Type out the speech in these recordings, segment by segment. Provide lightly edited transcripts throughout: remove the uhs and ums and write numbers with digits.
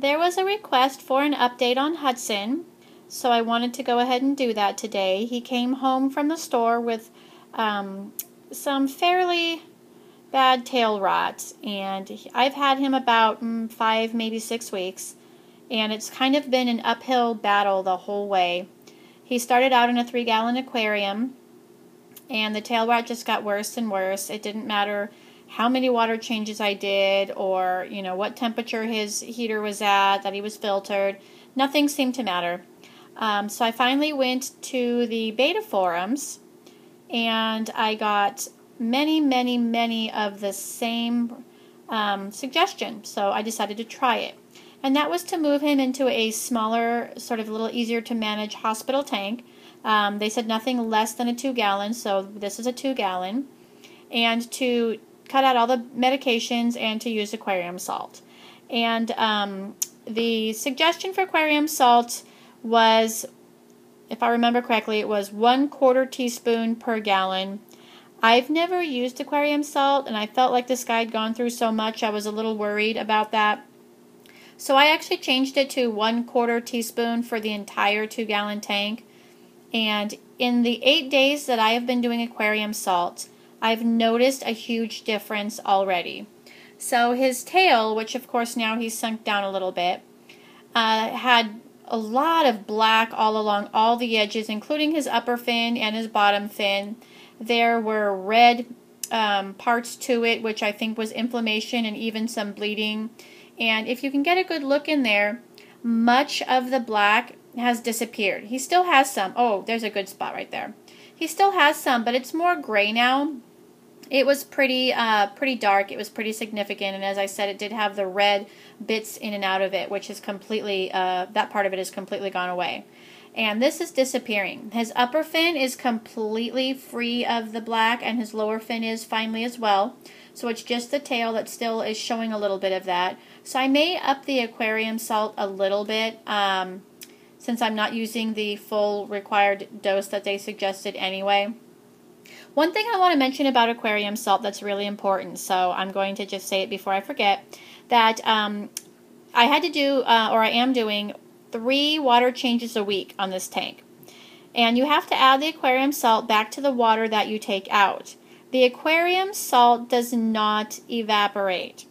There was a request for an update on Hudson, so I wanted to go ahead and do that today. He came home from the store with some fairly bad tail rot, and I've had him about 5, maybe 6 weeks, and it's kind of been an uphill battle the whole way. He started out in a 3-gallon aquarium, and the tail rot just got worse and worse. It didn't matter how many water changes I did, or what temperature his heater was at, that he was filtered. Nothing seemed to matter. So I finally went to the beta forums, and I got many of the same suggestion. So I decided to try it, and that was to move him into a smaller, sort of a little easier to manage hospital tank. They said nothing less than a 2-gallon, so this is a 2-gallon, and to cut out all the medications and to use aquarium salt. And the suggestion for aquarium salt was, if I remember correctly, it was 1/4 teaspoon per gallon. I've never used aquarium salt, and I felt like this guy had gone through so much I was a little worried about that. So I actually changed it to 1/4 teaspoon for the entire 2-gallon tank. And in the 8 days that I have been doing aquarium salt, I've noticed a huge difference already. So his tail, which of course now he's sunk down a little bit, had a lot of black all along all the edges, including his upper fin and his bottom fin. There were red parts to it, which I think was inflammation and even some bleeding. And if you can get a good look in there, much of the black has disappeared. He still has some. Oh, there's a good spot right there. He still has some, but it's more gray now. It was pretty dark. It was pretty significant, and as I said, it did have the red bits in and out of it, which is completely, that part of it is completely gone away. And this is disappearing. His upper fin is completely free of the black, and his lower fin is finally as well. So it's just the tail that still is showing a little bit of that. So I may up the aquarium salt a little bit, since I'm not using the full required dose that they suggested anyway. One thing I want to mention about aquarium salt that's really important, so I'm going to just say it before I forget, that I had to do, or I am doing, 3 water changes a week on this tank. And you have to add the aquarium salt back to the water that you take out. The aquarium salt does not evaporate.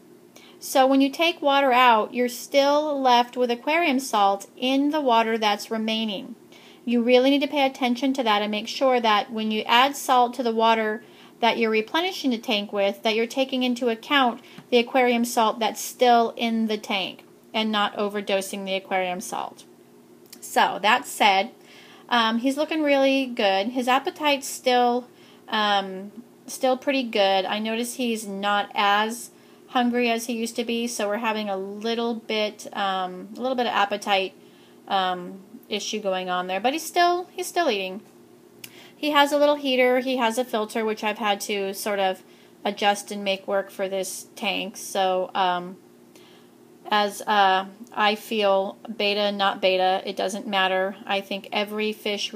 So when you take water out, you're still left with aquarium salt in the water that's remaining. You really need to pay attention to that and make sure that when you add salt to the water that you're replenishing the tank with, that you're taking into account the aquarium salt that's still in the tank and not overdosing the aquarium salt. So that said, he's looking really good. His appetite's still pretty good. I notice he's not as hungry as he used to be, so we're having a little bit of appetite issue going on there, but he's still eating. He has a little heater, he has a filter, which I've had to sort of adjust and make work for this tank. So as I feel, beta, not beta, it doesn't matter. I think every fish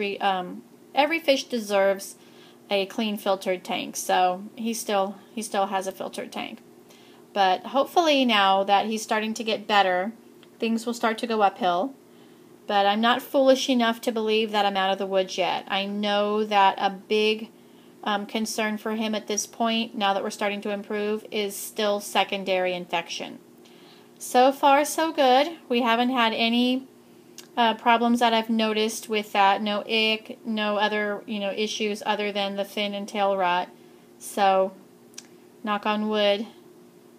deserves a clean filtered tank. So he still has a filtered tank. But hopefully now that he's starting to get better, things will start to go uphill. But I'm not foolish enough to believe that I'm out of the woods yet. I know that a big concern for him at this point, now that we're starting to improve, is still secondary infection. So far, so good. We haven't had any problems that I've noticed with that. No ick, no other issues other than the fin and tail rot. So, knock on wood.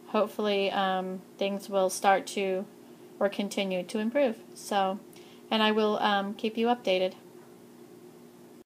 Hopefully, things will start to or continue to improve. So. And I will keep you updated.